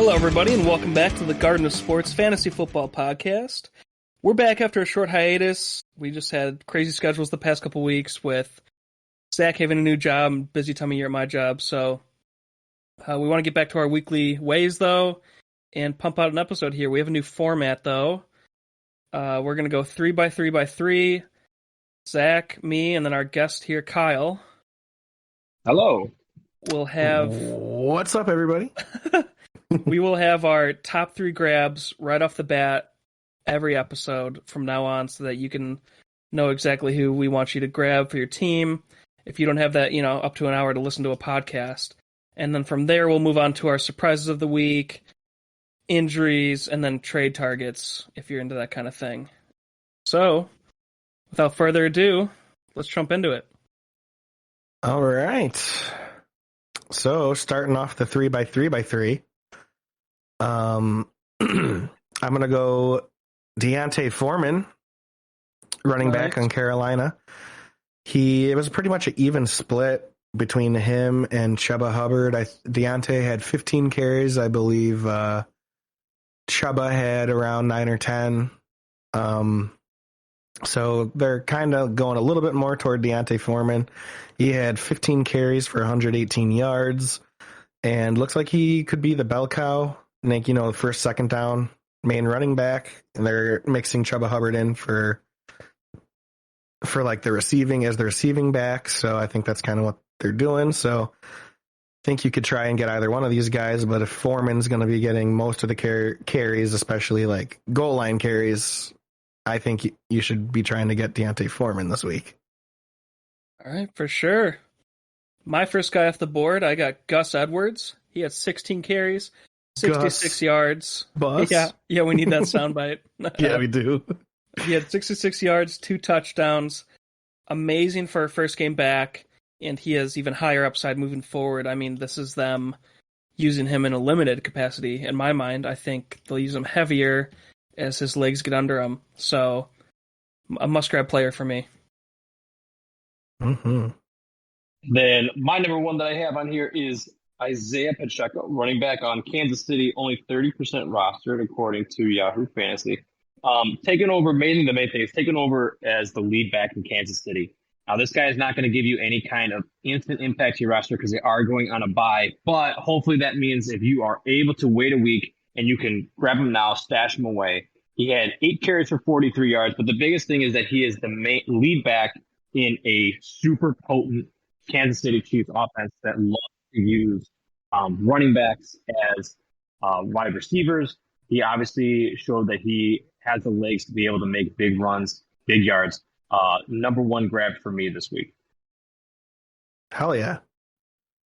Hello, everybody, and welcome back to the Garden of Sports Fantasy Football Podcast. We're back after a short hiatus. We just had crazy schedules the past couple weeks with Zach having a new job and busy time of year at my job. So we want to get back to our weekly ways, though, and pump out an episode here. We have a new format, though. We're going to go 3x3x3. Zach, me, and then our guest here, Kyle. Hello. We'll have... What's up, everybody? We will have our top 3 grabs right off the bat every episode from now on so that you can know exactly who we want you to grab for your team if you don't have that, up to an hour to listen to a podcast. And then from there, we'll move on to our surprises of the week, injuries, and then trade targets if you're into that kind of thing. So, without further ado, let's jump into it. All right. So, starting off the 3x3x3. I'm going to go Deonte Foreman, running back on Carolina. It was pretty much an even split between him and Chuba Hubbard. Deonte had 15 carries, I believe. Chuba had around 9 or 10. So they're kind of going a little bit more toward Deonte Foreman. He had 15 carries for 118 yards, and looks like he could be the bell cow. Like, the first, second down main running back, and they're mixing Chuba Hubbard in for like the receiving back. So I think that's kind of what they're doing. So I think you could try and get either one of these guys, but if Foreman's going to be getting most of the carries, especially like goal line carries, I think you should be trying to get Deonte Foreman this week. All right, for sure. My first guy off the board, I got Gus Edwards. He had 16 carries. 66 yards. Bus? Yeah, we need that soundbite. Yeah, we do. He had 66 yards, 2 touchdowns. Amazing for a first game back, and he has even higher upside moving forward. I mean, this is them using him in a limited capacity. In my mind, I think they'll use him heavier as his legs get under him. So, a must-grab player for me. Mm-hmm. Then my number one that I have on here is Isaiah Pacheco, running back on Kansas City, only 30% rostered according to Yahoo Fantasy. Taking over, mainly the main thing is taking over as the lead back in Kansas City. Now, this guy is not going to give you any kind of instant impact to your roster because they are going on a bye, but hopefully that means if you are able to wait a week and you can grab him now, stash him away. He had 8 carries for 43 yards, but the biggest thing is that he is the main lead back in a super potent Kansas City Chiefs offense that loves to use running backs as wide receivers. He obviously showed that he has the legs to be able to make big runs, big yards. Number one grab for me this week. Hell yeah.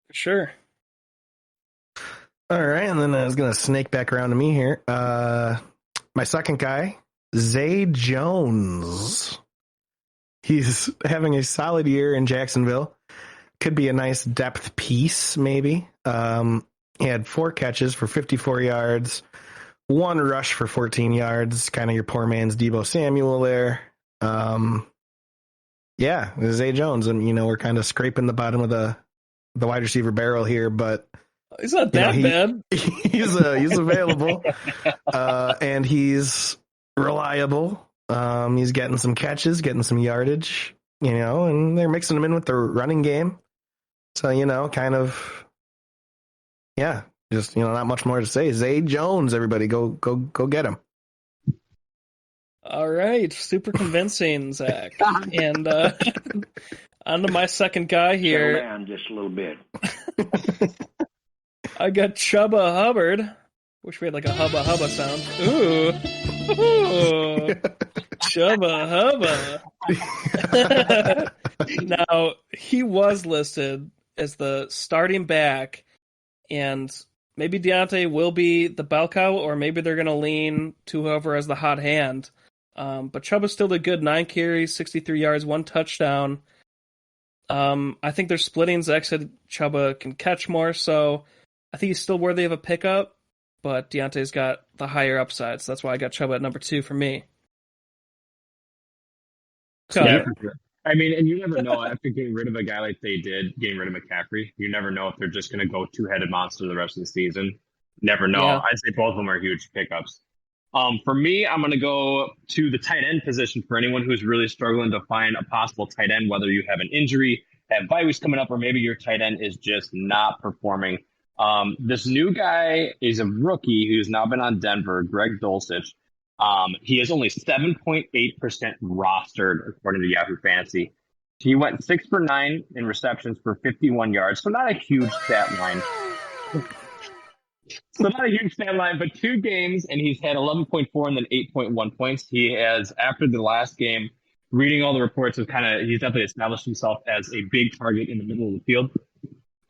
For sure. All right, and then I was going to snake back around to me here. My second guy, Zay Jones. He's having a solid year in Jacksonville. Could be a nice depth piece, maybe. He had 4 catches for 54 yards, 1 rush for 14 yards, kind of your poor man's Deebo Samuel there. Yeah, Zay Jones, and we're kind of scraping the bottom of the wide receiver barrel here, but it's not that bad. He's available, and he's reliable. He's getting some catches, getting some yardage, and they're mixing him in with the running game. So, kind of, yeah, just, not much more to say. Zay Jones, everybody, go get him. All right, super convincing, Zach. And on to my second guy here. Settle down just a little bit. I got Chuba Hubbard. Wish we had like a hubba hubba sound. Ooh. Chuba Hubba. Now, he was listed as the starting back, and maybe Deonte will be the bell cow, or maybe they're going to lean to whoever has the hot hand. But Chuba still did good. 9 carries, 63 yards, 1 touchdown. I think they're splitting. Zach said Chuba can catch more, so I think he's still worthy of a pickup, but Deonte's got the higher upside, so that's why I got Chuba at number 2 for me. Yeah, for sure. I mean, and you never know after getting rid of a guy like they did, getting rid of McCaffrey, you never know if they're just going to go 2-headed monster the rest of the season. Never know. Yeah. I'd say both of them are huge pickups. For me, I'm going to go to the tight end position for anyone who's really struggling to find a possible tight end, whether you have an injury, have bye weeks coming up, or maybe your tight end is just not performing. This new guy is a rookie who's now been on Denver, Greg Dulcich. He is only 7.8% rostered according to Yahoo Fantasy. He went 6 for 9 in receptions for 51 yards, so not a huge stat line. So not a huge stat line, but 2 games, and he's had 11.4 and then 8.1 points. He has, after the last game, reading all the reports, he's definitely established himself as a big target in the middle of the field.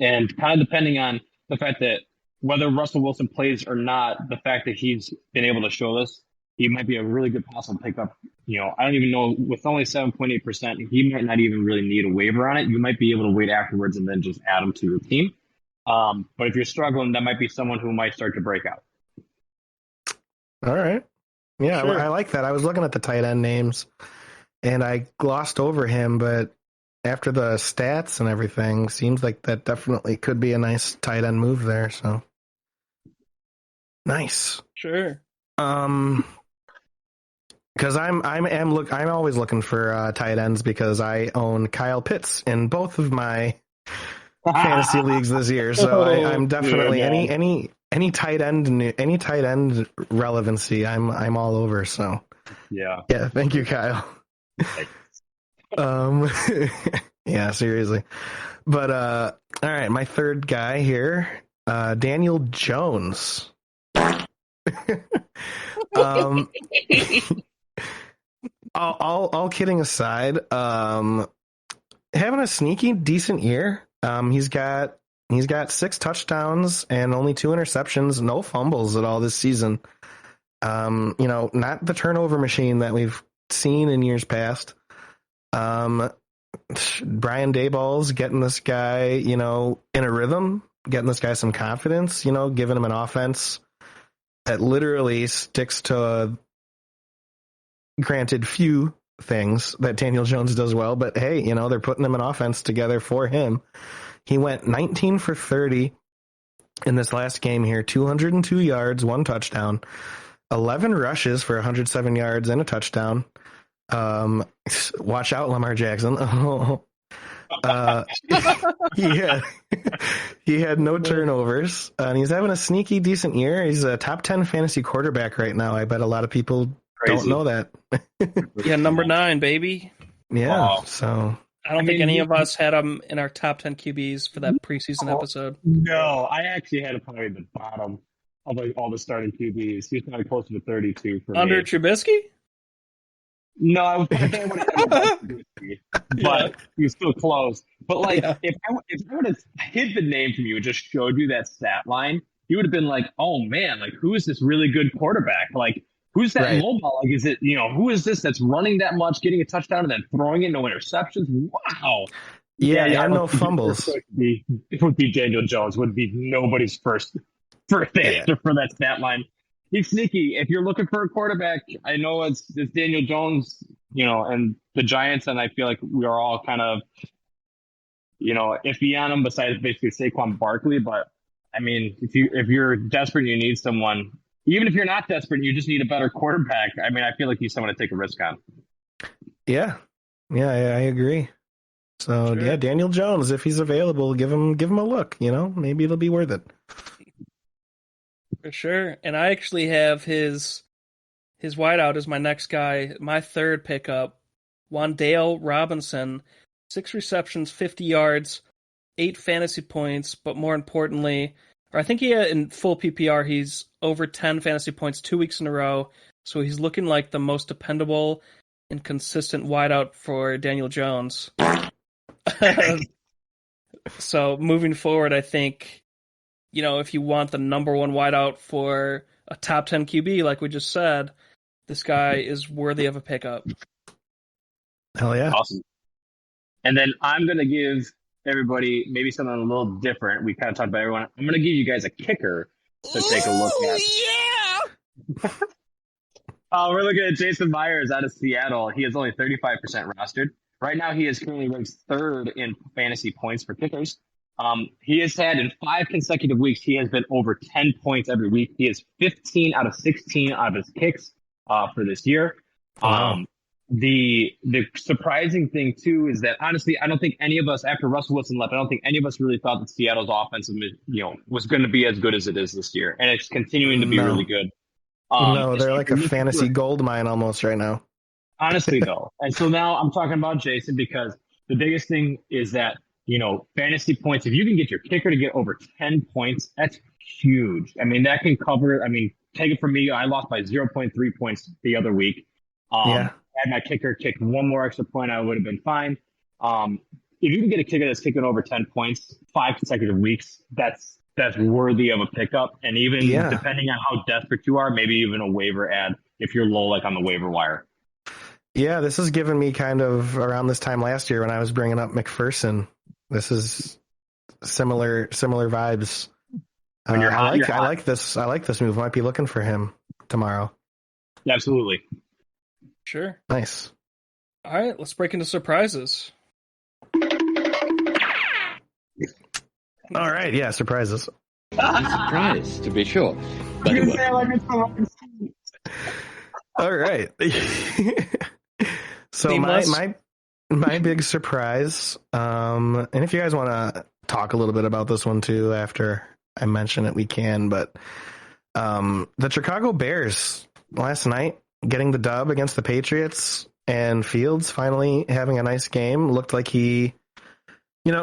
And kind of depending on the fact that whether Russell Wilson plays or not, the fact that he's been able to show this, he might be a really good possible pickup. I don't even know, with only 7.8%, he might not even really need a waiver on it. You might be able to wait afterwards and then just add him to your team. But if you're struggling, that might be someone who might start to break out. All right. Yeah, Sure. I like that. I was looking at the tight end names, and I glossed over him, but after the stats and everything, seems like that definitely could be a nice tight end move there. So nice. Sure. Because I'm always looking for tight ends because I own Kyle Pitts in both of my fantasy leagues this year. So I'm definitely any tight end relevancy. I'm all over. So yeah. Thank you, Kyle. Yeah, seriously. But all right, my third guy here, Daniel Jones. All kidding aside, having a sneaky decent year. He's got 6 touchdowns and only 2 interceptions, no fumbles at all this season. Not the turnover machine that we've seen in years past. Brian Daboll's getting this guy, in a rhythm, getting this guy some confidence, giving him an offense that literally sticks to granted few things that Daniel Jones does well, but hey, they're putting him an offense together for him. He went 19 for 30 in this last game here, 202 yards, 1 touchdown, 11 rushes for 107 yards and a touchdown. Watch out, Lamar Jackson. He had no turnovers, and he's having a sneaky decent year. He's a top 10 fantasy quarterback right now. I bet a lot of people don't know that. Yeah, number 9, baby. Yeah, wow. So I don't think any of us had him in our top 10 QBs for that preseason episode. No, I actually had him probably at the bottom of all the starting QBs. He's probably closer to 32 for Under me. Trubisky? No, I was thinking but he was still close. But if I would have hid the name from you and just showed you that stat line, you would have been like, "Oh man, who is this really good quarterback? Who's that mobile? Is it who is this that's running that much, getting a touchdown and then throwing it, no interceptions? Wow." Yeah, no fumbles. It would be Daniel Jones. Would be nobody's first answer for that stat line. He's sneaky. If you're looking for a quarterback, I know it's Daniel Jones, and the Giants, and I feel like we are all kind of, iffy on him besides basically Saquon Barkley. But I mean, if you're desperate and you need someone, even if you're not desperate, you just need a better quarterback. I mean, I feel like he's someone to take a risk on. Yeah, I agree. So Sure. Daniel Jones, if he's available, give him a look. Maybe it'll be worth it. For sure. And I actually have his wideout as my next guy, my third pickup, Wan'Dale Robinson, 6 receptions, 50 yards, 8 fantasy points, but more importantly, or I think he had in full PPR, he's over 10 fantasy points 2 weeks in a row. So he's looking like the most dependable and consistent wideout for Daniel Jones. So moving forward, I think, if you want the number 1 wideout for a top 10 QB, like we just said, this guy is worthy of a pickup. Hell yeah. Awesome. And then I'm going to give everybody maybe something a little different. We kind of talked about everyone. I'm going to give you guys a kicker to take a look at. Yeah! We're looking at Jason Myers out of Seattle. He is only 35% rostered. Right now, he is currently ranked 3rd in fantasy points for kickers. He has had in 5 consecutive weeks, he has been over 10 points every week. He is 15 out of 16 out of his kicks for this year. Wow. The surprising thing too is that honestly, I don't think any of us after Russell Wilson left, I don't think any of us really thought that Seattle's offensive, was going to be as good as it is this year, and it's continuing to be really good. No, they're like a fantasy gold mine almost right now. Honestly, though, and so now I'm talking about Jason because the biggest thing is that fantasy points. If you can get your kicker to get over 10 points, that's huge. I mean, that can cover. I mean, take it from me. I lost by 0.3 points the other week. Had my kicker kicked one more extra point, I would have been fine. If you can get a kicker that's kicking over 10 points 5 consecutive weeks, that's worthy of a pickup. And even depending on how desperate you are, maybe even a waiver ad if you're low, like on the waiver wire. Yeah, this is giving me kind of around this time last year when I was bringing up McPherson. This is similar vibes. When you're hot, I like this move. Might be looking for him tomorrow. Absolutely. Sure. Nice. All right, let's break into surprises. All right, yeah, surprises. Surprise, to be sure. All right. So my big surprise, and if you guys want to talk a little bit about this one too after I mention it, we can. But the Chicago Bears last night getting the dub against the Patriots, and Fields finally having a nice game. Looked like he,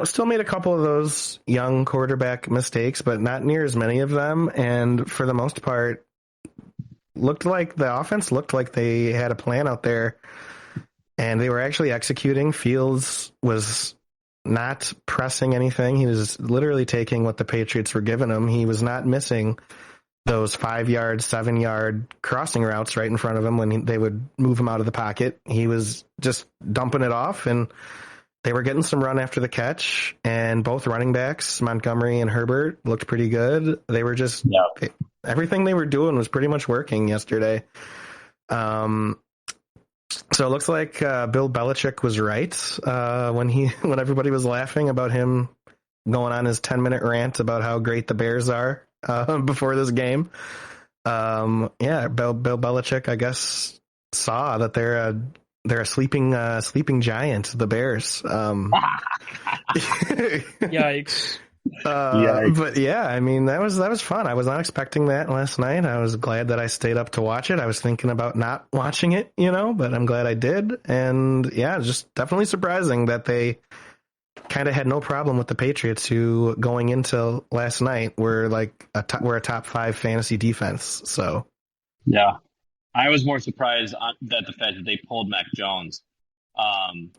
still made a couple of those young quarterback mistakes, but not near as many of them. And for the most part, looked like the offense looked like they had a plan out there, and they were actually executing. Fields was not pressing anything. He was literally taking what the Patriots were giving him. He was not missing those 5-yard, 7-yard crossing routes right in front of him when they would move him out of the pocket. He was just dumping it off, and they were getting some run after the catch, and both running backs, Montgomery and Herbert, looked pretty good. They were just everything they were doing was pretty much working yesterday. So it looks like Bill Belichick was right when everybody was laughing about him going on his 10-minute rant about how great the Bears are before this game. Bill Belichick, I guess, saw that they're a sleeping giant, the Bears. Yikes. But yeah, I mean, that was fun. I was not expecting that last night. I was glad that I stayed up to watch it. I was thinking about not watching it, but I'm glad I did. And yeah, just definitely surprising that they kind of had no problem with the Patriots, who going into last night were like we're a top 5 fantasy defense. So yeah, I was more surprised at the fact that they pulled Mac Jones.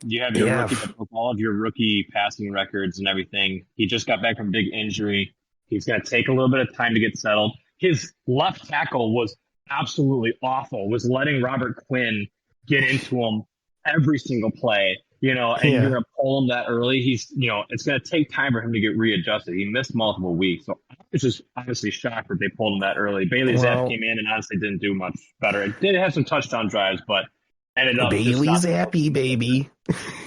You have your rookie, all of your rookie passing records and everything. He just got back from a big injury. He's going to take a little bit of time to get settled. His left tackle was absolutely awful, was letting Robert Quinn get into him every single play, and you're going to pull him that early. He's, it's going to take time for him to get readjusted. He missed multiple weeks. So I was just honestly shocked that they pulled him that early. Bailey Zappe came in and honestly didn't do much better. It did have some touchdown drives, but ended up Bailey Zappe, baby.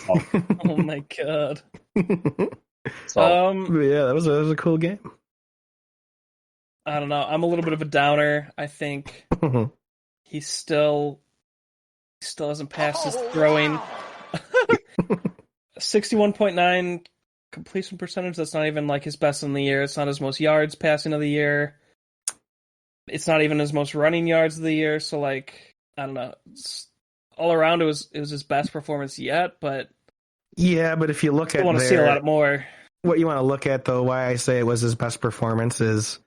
Oh my god. Yeah, that was a cool game. I don't know. I'm a little bit of a downer. I think he still hasn't passed his throwing. 61.9 completion percentage. That's not even like his best in the year. It's not his most yards passing of the year. It's not even his most running yards of the year. So I don't know. All around, it was his best performance yet. But yeah, but if you look at, I want to see a lot more. What you want to look at, though, why I say it was his best performance is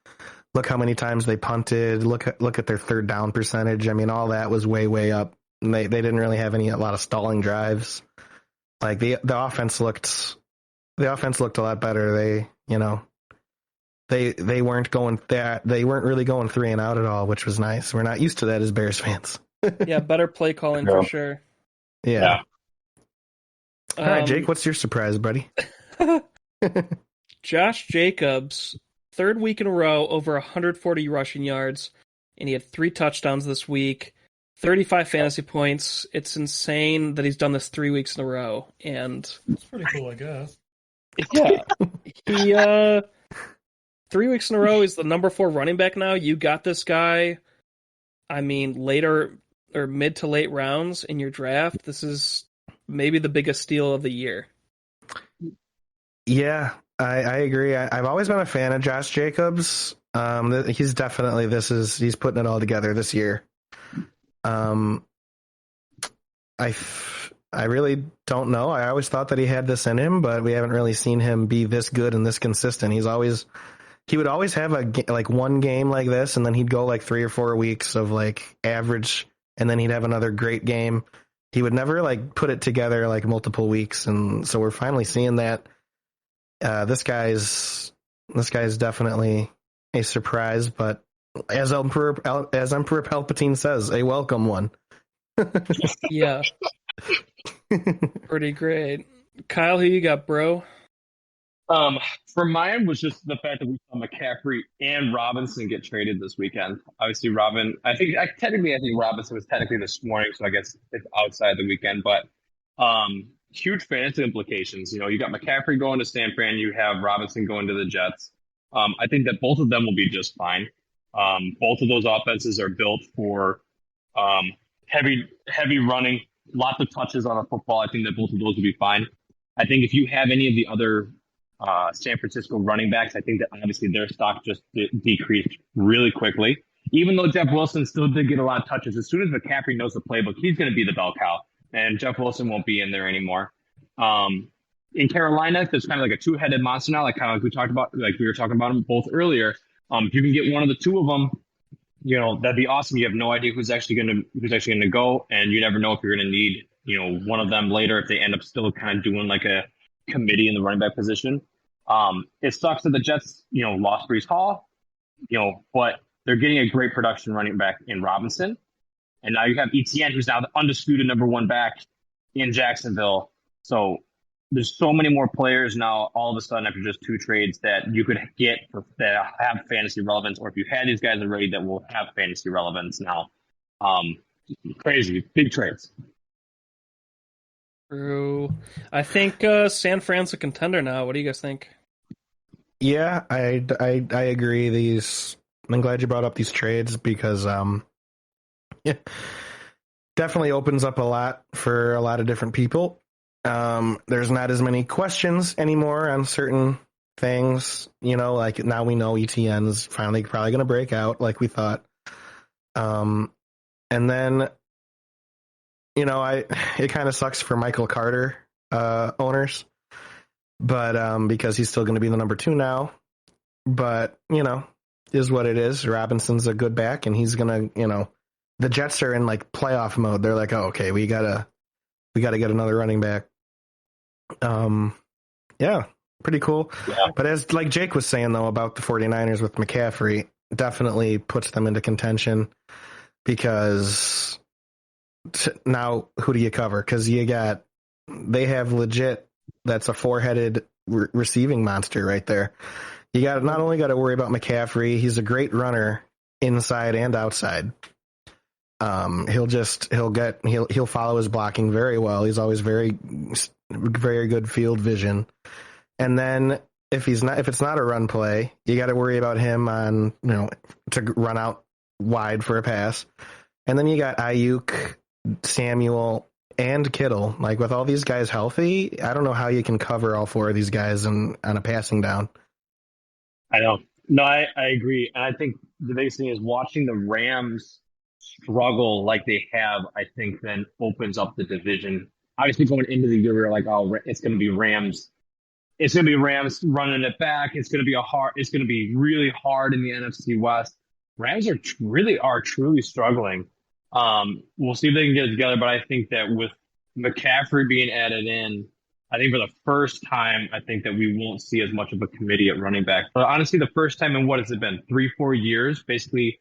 look how many times they punted. Look at their third down percentage. I mean, all that was way up. And they didn't really have a lot of stalling drives. Like the offense looked a lot better. They weren't going that. They weren't really going 3 and out at all, which was nice. We're not used to that as Bears fans. Yeah, better play calling for sure. Yeah. All right, Jake, what's your surprise, buddy? Josh Jacobs, 3rd week in a row, over 140 rushing yards, and he had 3 touchdowns this week, 35 fantasy points. It's insane that he's done this 3 weeks in a row, and it's pretty cool, I guess. Yeah. He 3 weeks in a row is the number 4 running back now. You got this guy, I mean, later or mid to late rounds in your draft. This is maybe the biggest steal of the year. Yeah, I agree. I've always been a fan of Josh Jacobs. He's definitely he's putting it all together this year. I really don't know. I always thought that he had this in him, but we haven't really seen him be this good and this consistent. He would always have like one game like this, and then he'd go like 3 or 4 weeks of like average, and then he'd have another great game. He would never like put it together like multiple weeks, and so we're finally seeing that. This guy's definitely a surprise, but as Emperor Palpatine says, a welcome one. Yeah. Pretty great. Kyle, who you got, bro? For mine was just the fact that we saw McCaffrey and Robinson get traded this weekend. Obviously, I think Robinson was technically this morning, so I guess it's outside the weekend. But huge fantasy implications. You know, you got McCaffrey going to San Fran, you have Robinson going to the Jets. I think that both of them will be just fine. Both of those offenses are built for heavy running, lots of touches on a football. I think that both of those will be fine. I think if you have any of the other San Francisco running backs, I think that obviously their stock just decreased really quickly. Even though Jeff Wilson still did get a lot of touches, as soon as McCaffrey knows the playbook, he's going to be the bell cow, and Jeff Wilson won't be in there anymore. In Carolina, there's kind of like a two-headed monster now, like kind of like we were talking about them both earlier. If you can get one of the two of them, you know, that'd be awesome. You have no idea who's actually going to go, and you never know if you're going to need, you know, one of them later if they end up still kind of doing like a committee in the running back position. It sucks that the Jets, you know, lost Breece Hall, you know, but they're getting a great production running back in Robinson. And now you have ETN, who's now the undisputed number 1 back in Jacksonville. So there's so many more players now all of a sudden after just 2 trades that you could get that have fantasy relevance, or if you had these guys already that will have fantasy relevance now. Crazy, big trades. True. I think San Fran's a contender now. What do you guys think? Yeah, I agree. I'm glad you brought up these trades because yeah, definitely opens up a lot for a lot of different people. There's not as many questions anymore on certain things, you know, like now we know ETN's finally probably going to break out like we thought. And then, you know, it kind of sucks for Michael Carter owners, but because he's still going to be the number 2 now. But, you know, is what it is. Robinson's a good back, and he's going to, you know, the Jets are in like playoff mode. They're like, oh, okay, we gotta get another running back. Yeah, pretty cool. Yeah. But as like Jake was saying though about the 49ers with McCaffrey, definitely puts them into contention because now who do you cover? Because they have legit, that's a 4-headed receiving monster right there. You not only got to worry about McCaffrey, he's a great runner inside and outside. He'll follow his blocking very well. He's always very, very good field vision. And then if it's not a run play, you got to worry about him on, you know, to run out wide for a pass. And then you got Ayuk, Samuel, and Kittle. Like with all these guys healthy, I don't know how you can cover all 4 of these guys on a passing down. I know. No, I agree. And I think the biggest thing is watching the Rams struggle like they have, I think then opens up the division. Obviously going into the year, we were like, oh, it's going to be Rams. It's going to be Rams running it back. It's going to be really hard in the NFC West. Rams are truly struggling. We'll see if they can get it together, but I think that with McCaffrey being added in, I think for the first time, I think that we won't see as much of a committee at running back. But honestly, the first time in what has it been? 3-4 years, basically,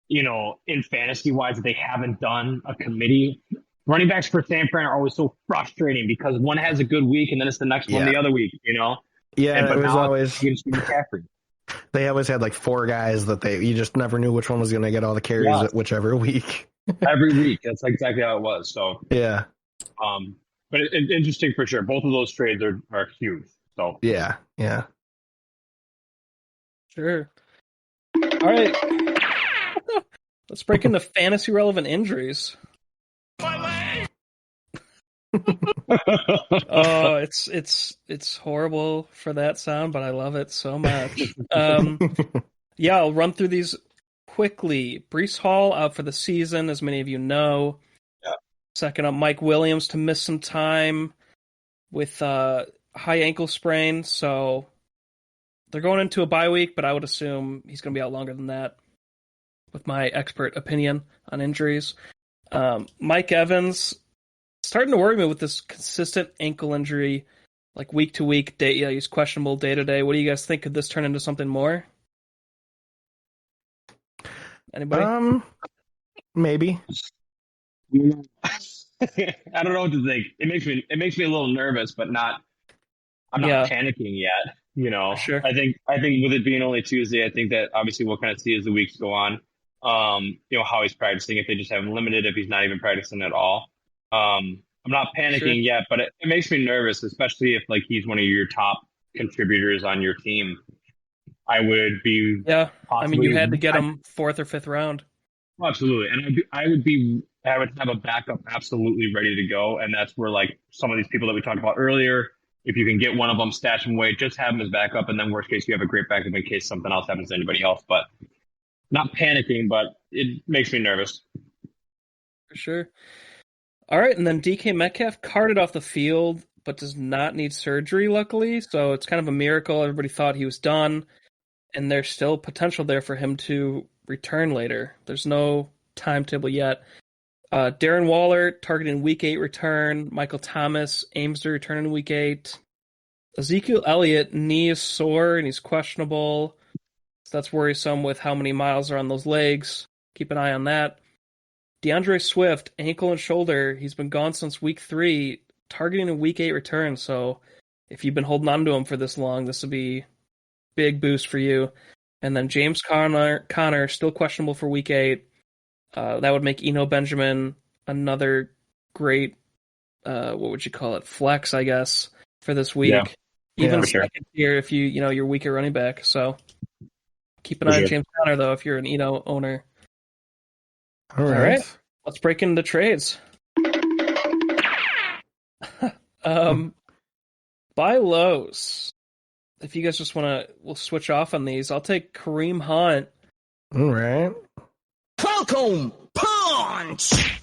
you know, in fantasy wise, that they haven't done a committee. Running backs for San Fran are always so frustrating because one has a good week and then it's the next one the other week, you know? Yeah, but it was always McCaffrey. They always had like 4 guys that you just never knew which one was going to get all the carries at whichever week. Every week. That's exactly how it was. So yeah. But interesting for sure. Both of those trades are huge. So Yeah. Sure. All right. Let's break into fantasy relevant injuries. Oh, it's horrible for that sound, but I love it so much. Yeah, I'll run through these quickly. Breece Hall out for the season, as many of you know. Yeah. Second up, Mike Williams to miss some time with high ankle sprain, so they're going into a bye week, but I would assume he's going to be out longer than that with my expert opinion on injuries. Mike Evans, starting to worry me with this consistent ankle injury, like week to week. He's questionable day to day. What do you guys think? Could this turn into something more? Anybody? Maybe. I don't know what to think. It makes me a little nervous, but not. I'm not panicking yet. For sure. I think with it being only Tuesday, I think that obviously we'll kind of see as the weeks go on. How he's practicing. If they just have him limited, if he's not even practicing at all. I'm not panicking yet, but it makes me nervous, especially if like he's one of your top contributors on your team. I would be. Yeah, I mean, you had to get him 4th or 5th round. Absolutely, and I would have a backup absolutely ready to go, and that's where like some of these people that we talked about earlier. If you can get one of them, stash them away, just have them as backup, and then worst case, you have a great backup in case something else happens to anybody else. But not panicking, but it makes me nervous. For sure. All right, and then DK Metcalf carted off the field, but does not need surgery, luckily. So it's kind of a miracle. Everybody thought he was done, and there's still potential there for him to return later. There's no timetable yet. Darren Waller targeting Week 8 return. Michael Thomas aims to return in Week 8. Ezekiel Elliott, knee is sore and he's questionable. So that's worrisome with how many miles are on those legs. Keep an eye on that. DeAndre Swift, ankle and shoulder. He's been gone since Week 3, targeting a Week 8 return. So if you've been holding on to him for this long, this will be big boost for you. And then James Conner still questionable for Week 8. That would make Eno Benjamin another great, what would you call it, flex, I guess, for this week. Yeah. Even second tier if you're weaker running back. So keep an eye on James Conner, though, if you're an Eno owner. All right. Let's break into trades. Buy lows. If you guys just we'll switch off on these. I'll take Kareem Hunt. All right. Falcon punch.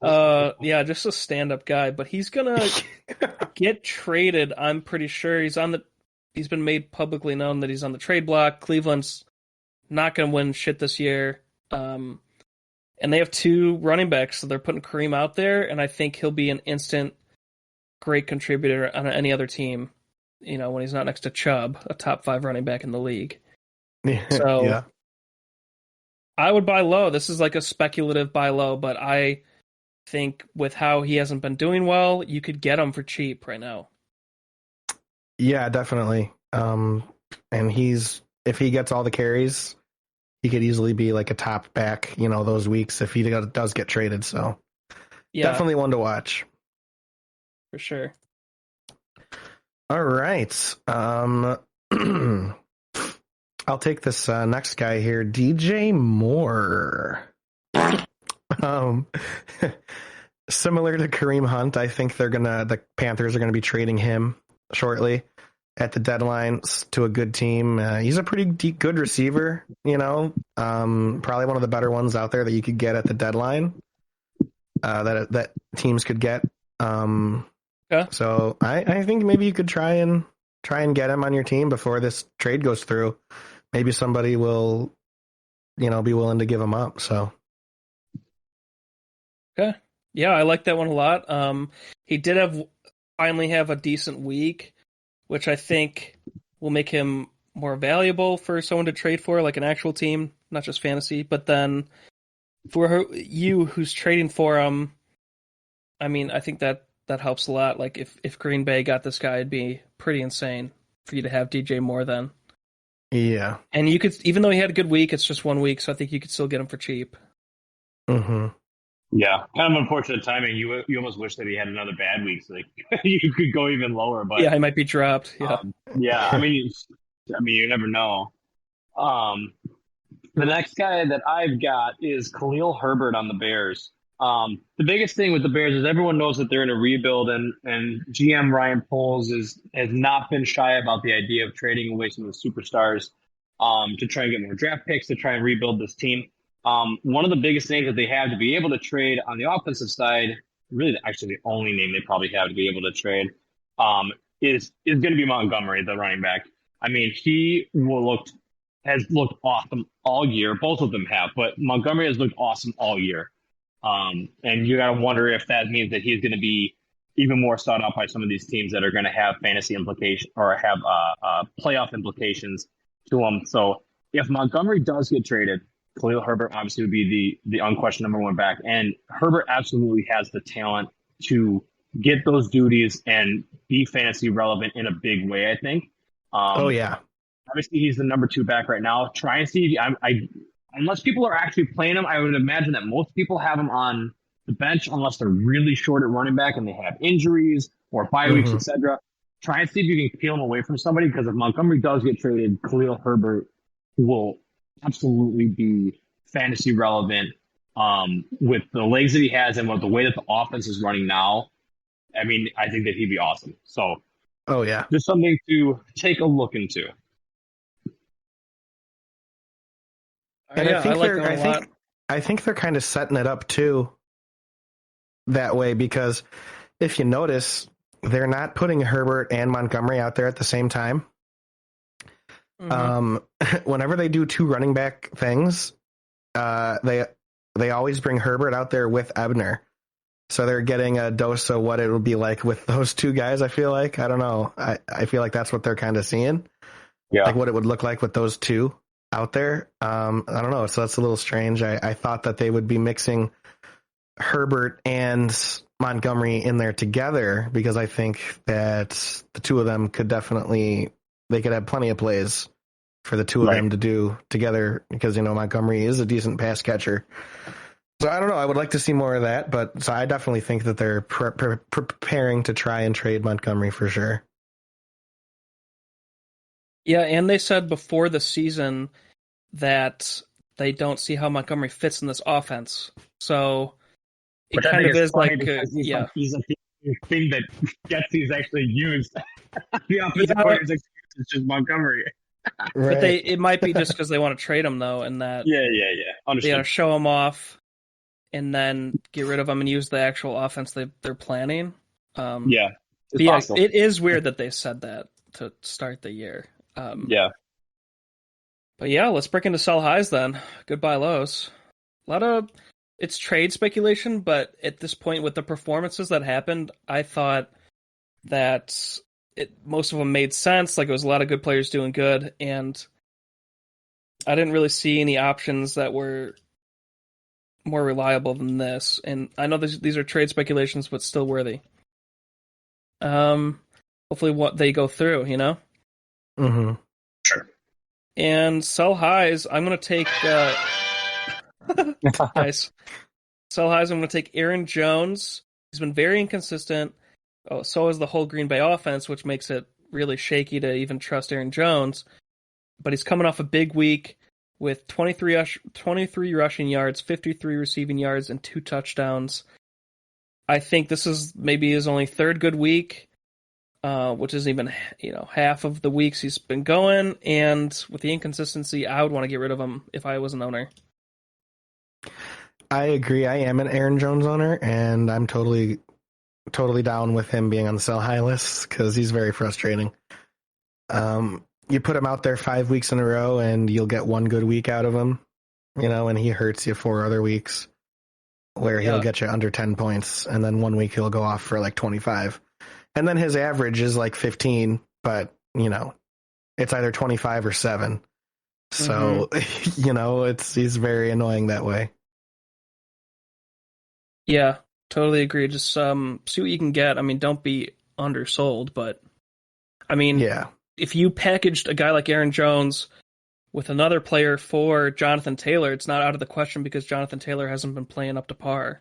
Just a stand-up guy, but he's gonna get traded. I'm pretty sure he's been made publicly known that he's on the trade block. Cleveland's not gonna win shit this year. And they have 2 running backs, so they're putting Kareem out there, and I think he'll be an instant great contributor on any other team. When he's not next to Chubb, a top 5 running back in the league. So yeah. I would buy low. This is like a speculative buy low, but I think with how he hasn't been doing well, you could get him for cheap right now. Yeah, definitely. And if he gets all the carries, he could easily be like a top back, those weeks if he does get traded. So definitely one to watch. For sure. All right. I'll take this next guy here, DJ Moore. Similar to Kareem Hunt, I think the Panthers are gonna be trading him shortly at the deadline to a good team. He's a pretty good receiver, probably one of the better ones out there that you could get at the deadline. That teams could get. So I think maybe you could try and get him on your team before this trade goes through. Maybe somebody will, be willing to give him up. So. Okay. Yeah, I like that one a lot. He did finally have a decent week, which I think will make him more valuable for someone to trade for, like an actual team, not just fantasy. But then for you who's trading for him, I mean, I think that helps a lot. Like if Green Bay got this guy, it'd be pretty insane for you to have DJ Moore then. Yeah. And you could, even though he had a good week, it's just 1 week, so I think you could still get him for cheap. Mm-hmm. Yeah, kind of unfortunate timing. You almost wish that he had another bad week, so like, you could go even lower. But Yeah, he might be dropped. Yeah. yeah, I mean, you never know. Um, the next guy that I've got is Khalil Herbert on the Bears. The biggest thing with the Bears is everyone knows that they're in a rebuild, and GM Ryan Poles has not been shy about the idea of trading away some of the superstars to try and get more draft picks to try and rebuild this team. One of the biggest things that they have to be able to trade on the offensive side, really actually the only name they probably have to be able to trade, is going to be Montgomery, the running back. I mean, has looked awesome all year. Both of them have, but Montgomery has looked awesome all year. And you got to wonder if that means that he's going to be even more sought out by some of these teams that are going to have fantasy implications or have playoff implications to them. So if Montgomery does get traded, Khalil Herbert obviously would be the unquestioned number one back. And Herbert absolutely has the talent to get those duties and be fantasy relevant in a big way, I think. Oh, yeah. Obviously, he's the number two back right now. Try and see. Unless people are actually playing him, I would imagine that most people have him on the bench unless they're really short at running back and they have injuries or bye weeks, etc. Try and see if you can peel him away from somebody, because if Montgomery does get traded, Khalil Herbert will absolutely be fantasy relevant with the legs that he has and with the way that the offense is running now. I mean, I think that he'd be awesome. So, oh yeah, just something to take a look into. And I think they're kind of setting it up too that way, because if you notice, they're not putting Herbert and Montgomery out there at the same time. Whenever they do two running back things, they always bring Herbert out there with Ebner. So they're getting a dose of what it would be like with those two guys, I feel like. I don't know. I feel like that's what they're kind of seeing. Yeah. Like what it would look like with those two out there. I don't know. So that's a little strange. I thought that they would be mixing Herbert and Montgomery in there together, because I think that the two of them could have plenty of plays for the two of them to do together, because, Montgomery is a decent pass catcher. So I don't know. I would like to see more of that, but so I definitely think that they're preparing to try and trade Montgomery for sure. Yeah, and they said before the season that they don't see how Montgomery fits in this offense. So it kind of is like, he's a thing that Getsy's actually used. The offensive players is just Montgomery. Right. But it might be just because they want to trade him, though, and that Understood. They got to show him off and then get rid of him and use the actual offense they're planning. It is weird that they said that to start the year. But yeah, let's break into sell highs then. Goodbye lows. It's trade speculation, but at this point with the performances that happened, I thought that most of them made sense. Like, it was a lot of good players doing good, and I didn't really see any options that were more reliable than this. And I know these are trade speculations, but still worthy. Hopefully what they go through, Mm-hmm. Sure. And sell highs, I'm going to take... nice. Sell highs, I'm going to take Aaron Jones. He's been very inconsistent. Oh, so is the whole Green Bay offense, which makes it really shaky to even trust Aaron Jones. But he's coming off a big week with 23 rushing yards, 53 receiving yards, and 2 touchdowns. I think this is maybe his only third good week, which isn't even half of the weeks he's been going. And with the inconsistency, I would want to get rid of him if I was an owner. I agree. I am an Aaron Jones owner, and I'm totally down with him being on the sell high list, because he's very frustrating. You put him out there 5 weeks in a row and you'll get one good week out of him, and he hurts you 4 other weeks where he'll get you under 10 points. And then 1 week he'll go off for like 25. And then his average is like 15, but it's either 25 or 7. So, he's very annoying that way. Yeah, totally agree. Just see what you can get. I mean, don't be undersold, but I mean, if you packaged a guy like Aaron Jones with another player for Jonathan Taylor, it's not out of the question, because Jonathan Taylor hasn't been playing up to par.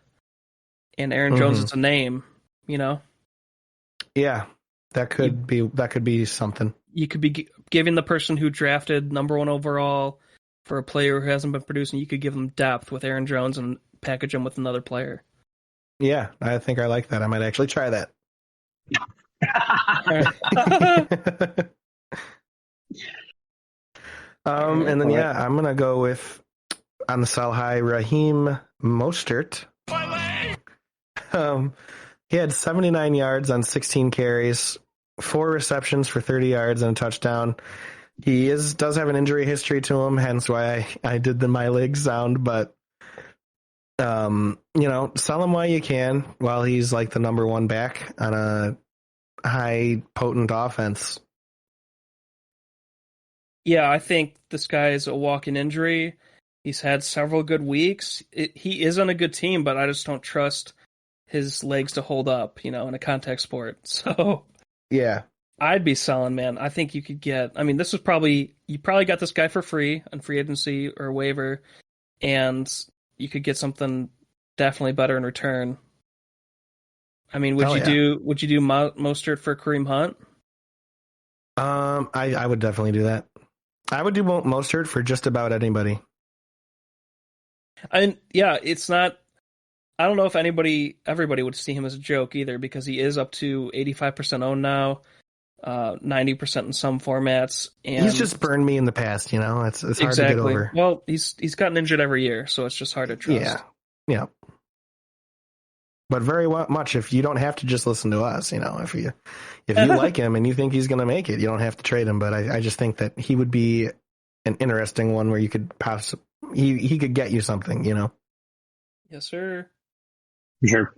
and Aaron Jones is a name, you know? Yeah, that could be something. You could be giving the person who drafted number 1 overall for a player who hasn't been producing, you could give them depth with Aaron Jones and package him with another player. Yeah, I think I like that. I might actually try that. And then, I'm going to go with, on the sell high, Raheem Mostert. He had 79 yards on 16 carries, 4 receptions for 30 yards and a touchdown. He does have an injury history to him, hence why I did the my legs sound, but sell him while you can, while he's like the number 1 back on a high potent offense. Yeah, I think this guy is a walk-in injury. He's had several good weeks. He is on a good team, but I just don't trust his legs to hold up, in a contact sport. So yeah, I'd be selling, man. I think you could get, you probably got this guy for free on free agency or waiver, and you could get something definitely better in return. Would you do Mostert for Kareem Hunt? I would definitely do that. I would do Mostert for just about anybody. And yeah, it's not, I don't know if everybody would see him as a joke either, because he is up to 85% owned now, 90% in some formats. And he's just burned me in the past, it's hard to get over. Well, he's gotten injured every year, so it's just hard to trust. Yeah. But very much, if you don't have to just listen to us, if you like him and you think he's going to make it, you don't have to trade him. But I just think that he would be an interesting one where you could he could get you something, Yes, sir. Sure.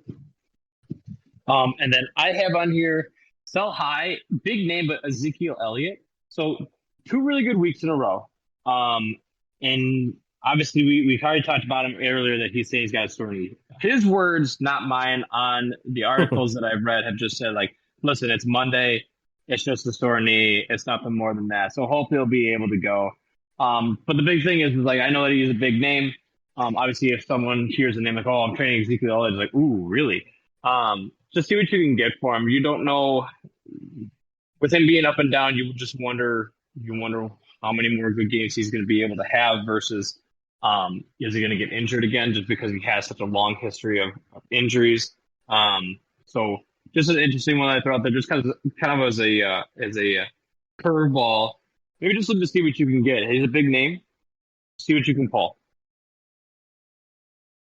And then I have on here, sell high, big name, but Ezekiel Elliott. So 2 really good weeks in a row. And obviously we've already talked about him earlier, that he's saying he's got a sore knee. His words, not mine, on the articles that I've read have just said, listen, it's Monday. It's just a sore knee. It's nothing more than that. So hopefully he'll be able to go. But the big thing is I know that he's a big name. Obviously, if someone hears the name like, I'm training Ezekiel Elliott, it's like, ooh, really? Just see what you can get for him. You don't know. With him being up and down, you just wonder how many more good games he's going to be able to have versus is he going to get injured again, just because he has such a long history of injuries. So just an interesting one I throw out there, just kind of as a curveball. Maybe just look to see what you can get. He's a big name. See what you can pull.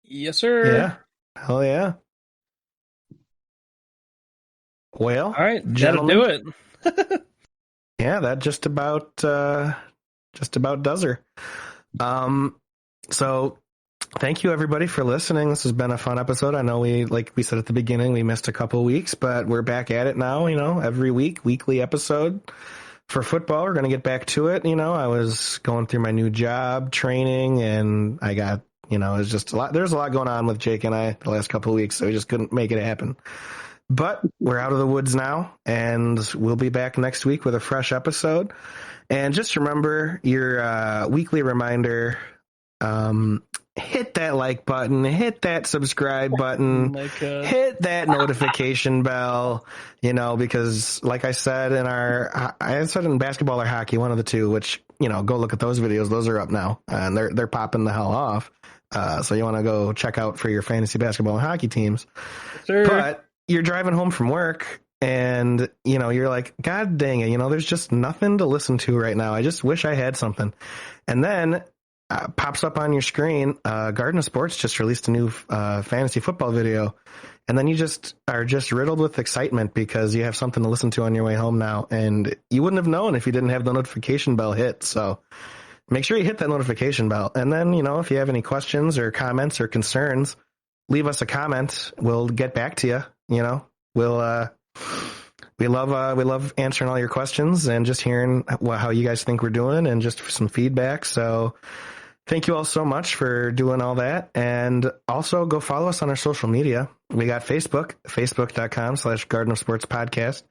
Yes, sir. Yeah. Hell yeah. Well, all right, that'll do it. Yeah, that just about does her. So thank you everybody for listening. This has been a fun episode. I know like we said at the beginning, we missed a couple of weeks, but we're back at it now, every weekly episode for football. We're going to get back to it. I was going through my new job training, and I got, it's just a lot. There's a lot going on with Jake and I the last couple of weeks, so we just couldn't make it happen. But we're out of the woods now, and we'll be back next week with a fresh episode. And just remember your weekly reminder, hit that like button, hit that subscribe button, hit that notification bell, because like I said in basketball or hockey, one of the two, which, go look at those videos. Those are up now, and they're popping the hell off. So you want to go check out for your fantasy basketball and hockey teams. Sure. But you're driving home from work and, you're like, God dang it, there's just nothing to listen to right now. I just wish I had something. And then pops up on your screen, Garden of Sports just released a new fantasy football video. And then you just are just riddled with excitement because you have something to listen to on your way home now. And you wouldn't have known if you didn't have the notification bell hit. So make sure you hit that notification bell. And then, if you have any questions or comments or concerns, leave us a comment. We'll get back to you. We love answering all your questions and just hearing how you guys think we're doing and just some feedback. So thank you all so much for doing all that. And also go follow us on our social media. We got Facebook, facebook.com/Garden of Sports Podcast.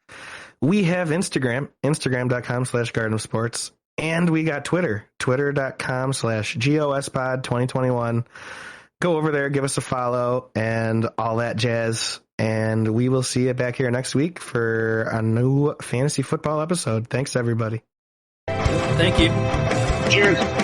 We have Instagram, instagram.com/Garden of Sports. And we got Twitter, twitter.com/GOSPod 2021. go over there, give us a follow, and all that jazz. And we will see you back here next week for a new fantasy football episode. Thanks, everybody. Thank you. Cheers.